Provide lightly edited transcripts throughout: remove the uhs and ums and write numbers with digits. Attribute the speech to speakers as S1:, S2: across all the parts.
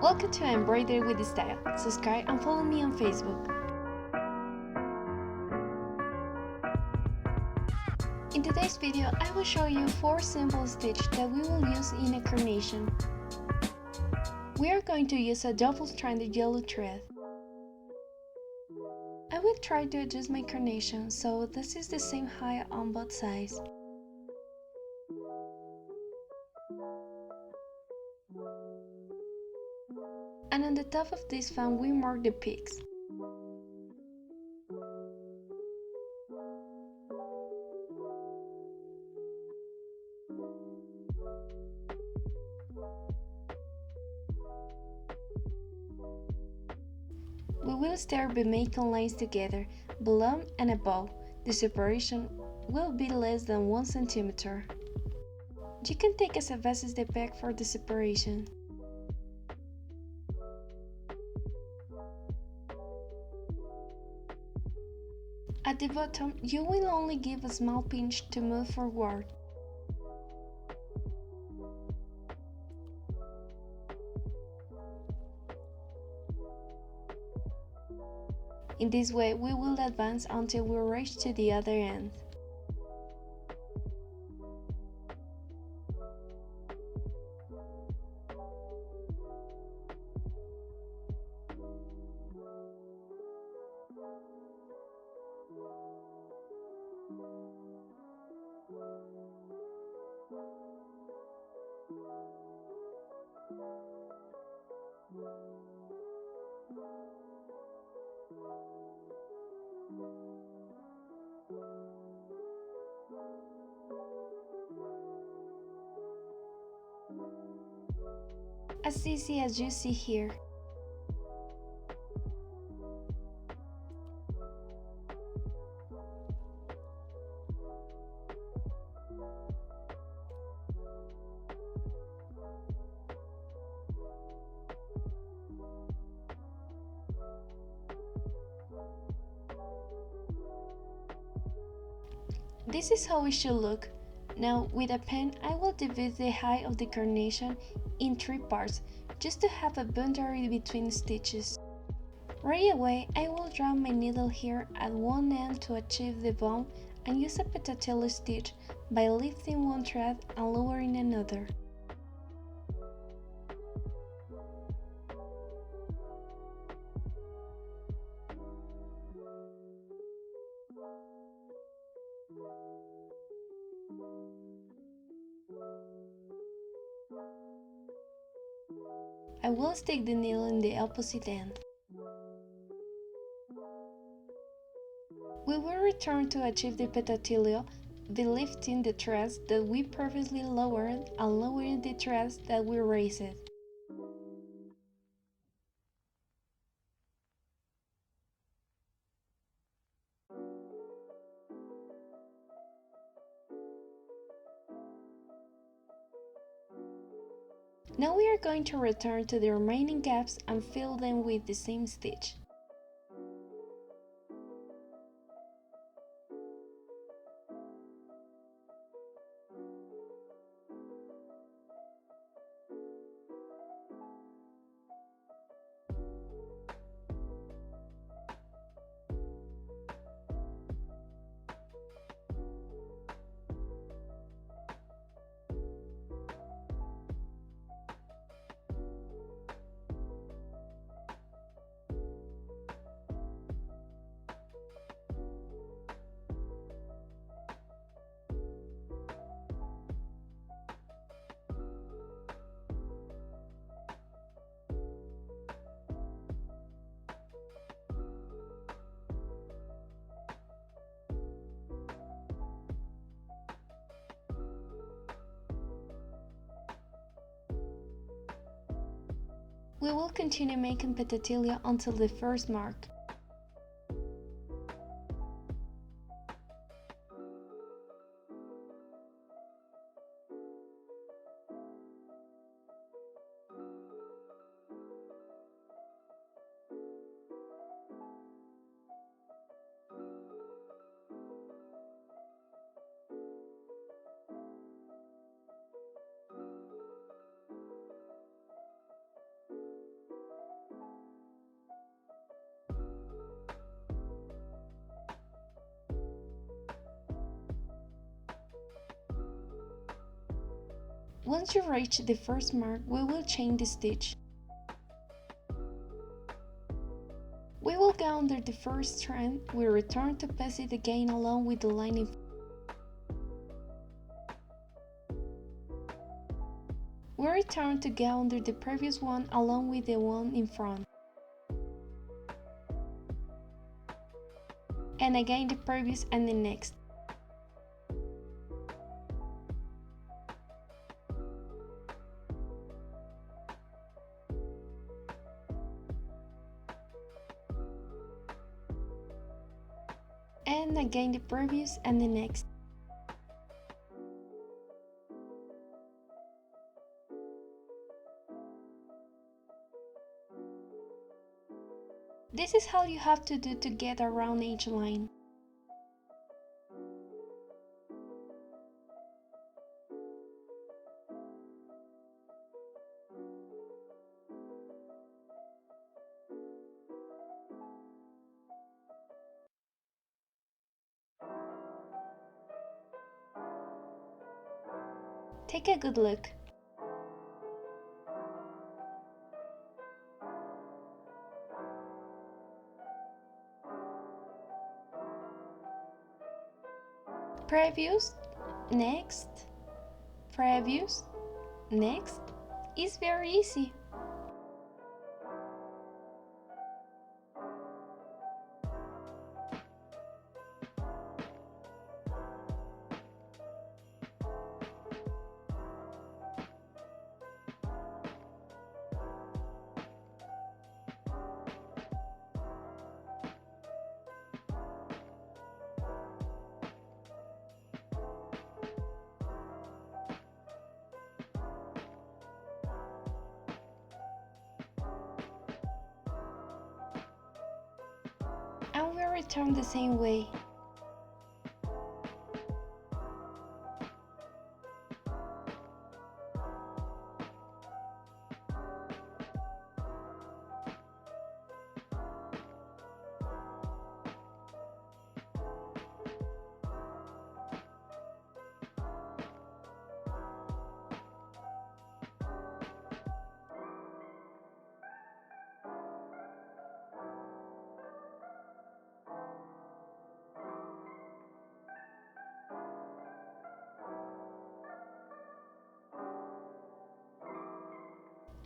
S1: Welcome to Embroidered with Style. Subscribe and follow me on Facebook. In today's video, I will show you 4 simple stitches that we will use in a carnation. We are going to use a double-stranded yellow thread. I will try to adjust my carnation so this is the same height on both sides. And on the top of this fan we mark the peaks. We will start by making lines together, below and above. The separation will be less than 1 cm. You can take as fast as the peg for the separation. At the bottom, you will only give a small pinch to move forward. In this way, we will advance until we reach to the other end. As easy as you see here. This is how it should look. Now, with a pen, I will divide the height of the carnation in 3 parts, just to have a boundary between stitches. Right away, I will draw my needle here at one end to achieve the bone and use a pentathlon stitch by lifting one thread and lowering another. I will stick the needle in the opposite end. We will return to achieve the pentathlon by lifting the threads that we previously lowered and lowering the threads that we raised. Now we are going to return to the remaining gaps and fill them with the same stitch. We will continue making pentathlon until the first mark. Once you reach the first mark, we will chain the stitch. We will go under the first strand, we return to pass it again along with the lining. We return to go under the previous one along with the one in front. And again the previous and the next. And again the previous and the next. This is how you have to do to get around each line. Take a good look. Previous, next, previous, next. It's very easy. And we return the same way.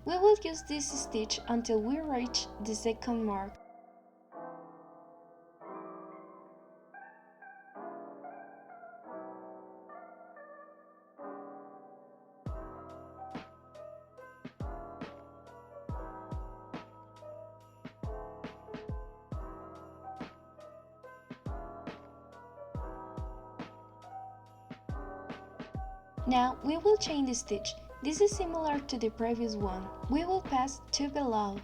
S1: We will use this stitch until we reach the second mark. Now we will chain the stitch. This is similar to the previous one. We will pass 2 below.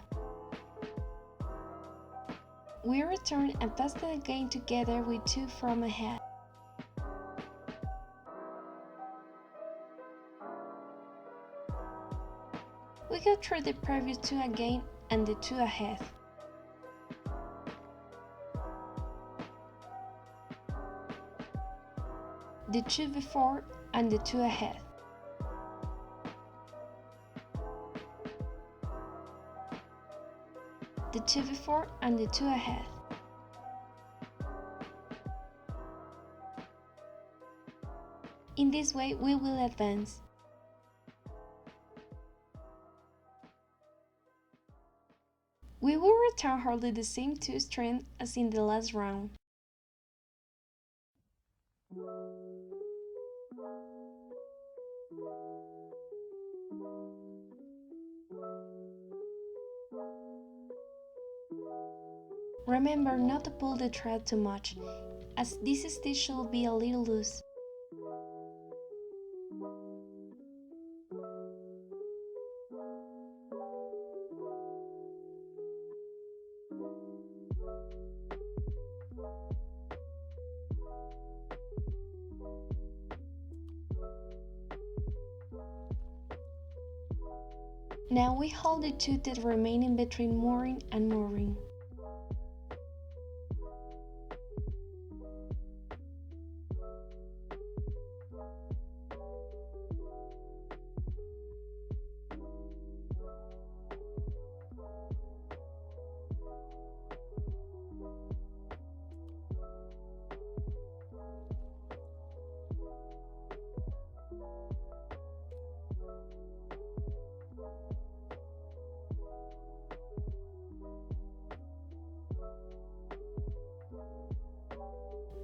S1: We return and pass them again together with 2 from ahead. We go through the previous 2 again and the 2 ahead. The 2 before and the 2 ahead. The 2 before and the 2 ahead. In this way we will advance. We will return hardly the same 2 strands as in the last round. Remember not to pull the thread too much, as this stitch should be a little loose. Now we hold the 2 that remain in between mooring and mooring.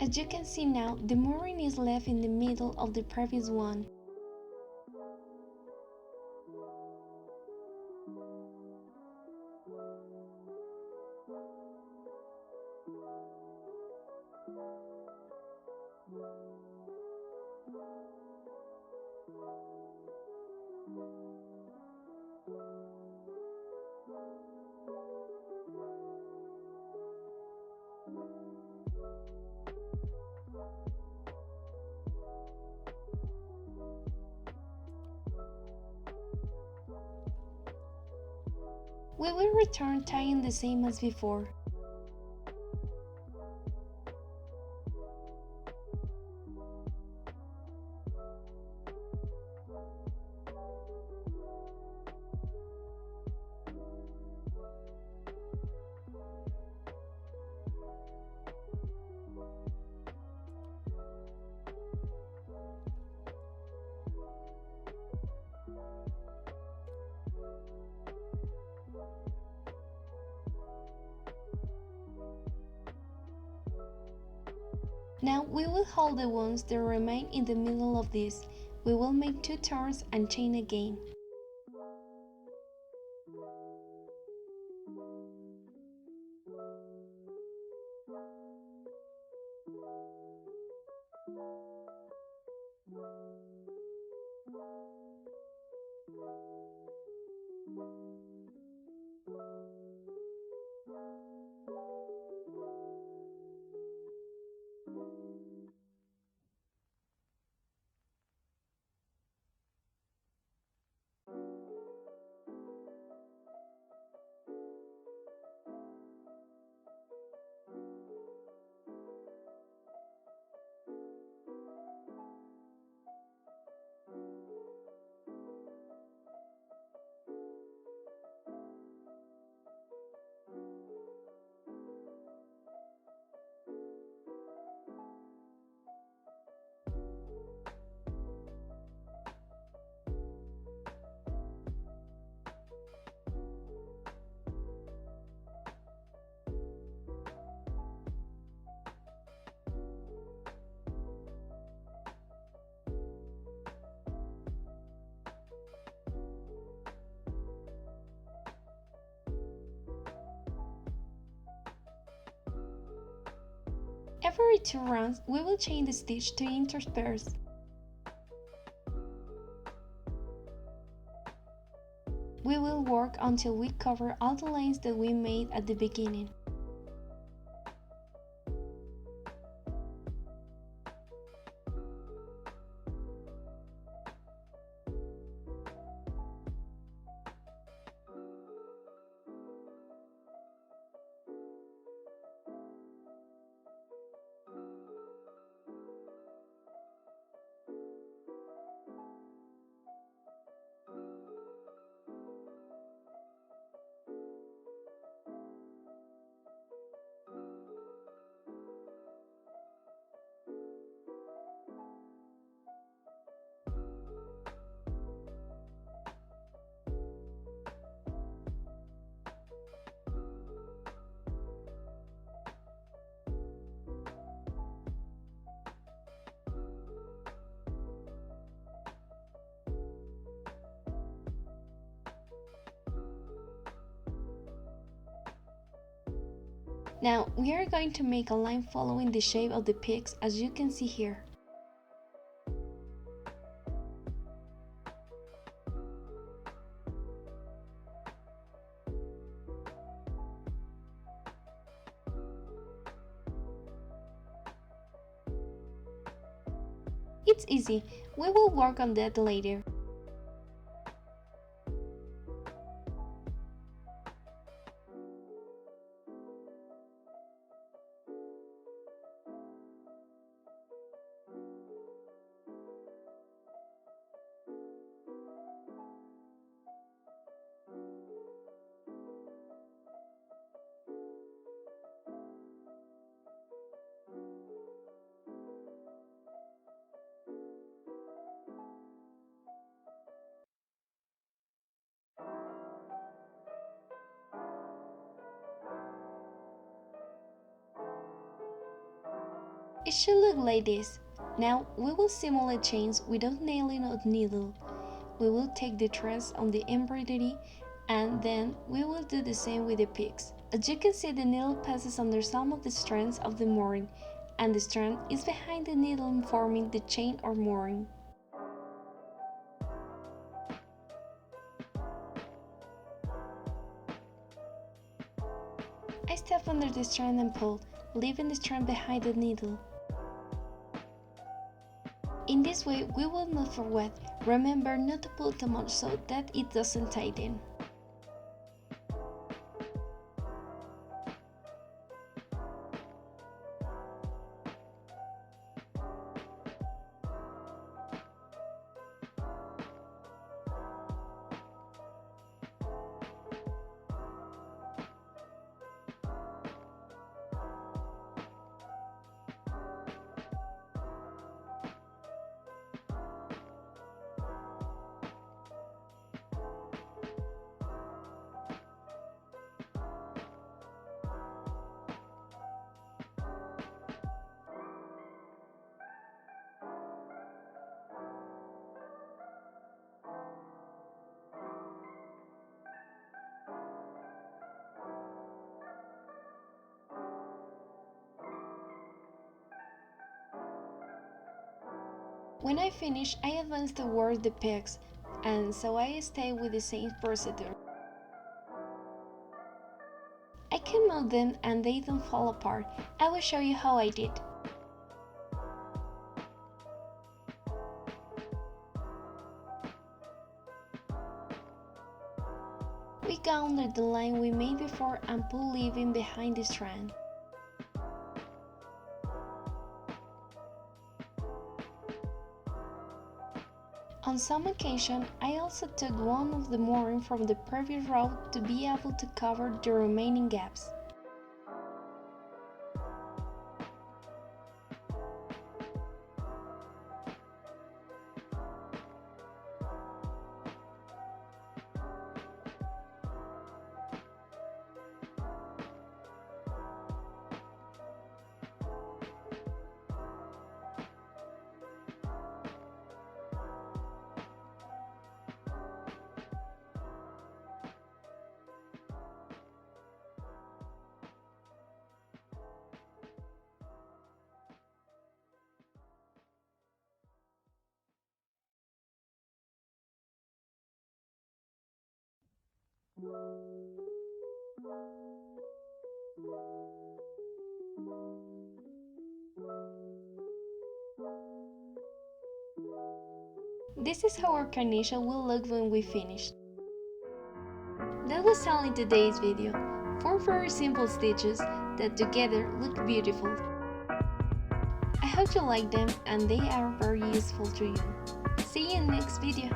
S1: As you can see now, the mooring is left in the middle of the previous one. We will return tying the same as before. Now we will hold the ones that remain in the middle of this. We will make 2 turns and chain again. Every 2 rounds, we will chain the stitch to intersperse. We will work until we cover all the lines that we made at the beginning. Now we are going to make a line following the shape of the peaks, as you can see here. It's easy, we will work on that later. It should look like this. Now we will simulate chains without nailing a needle. We will take the threads on the embroidery and then we will do the same with the peaks. As you can see, the needle passes under some of the strands of the mooring, and the strand is behind the needle forming the chain or mooring. I step under the strand and pull, leaving the strand behind the needle. In this way, we will not forget. Remember not to pull too much so that it doesn't tighten. When I finish, I advance toward the pegs, and so I stay with the same procedure. I can move them and they don't fall apart. I will show you how I did. We go under the line we made before and pull, leaving behind the strand. On some occasion, I also took one of the mooring from the previous route to be able to cover the remaining gaps. This is how our carnation will look when we finish. That was all in today's video. 4 very simple stitches that together look beautiful. I hope you like them and they are very useful to you. See you in the next video.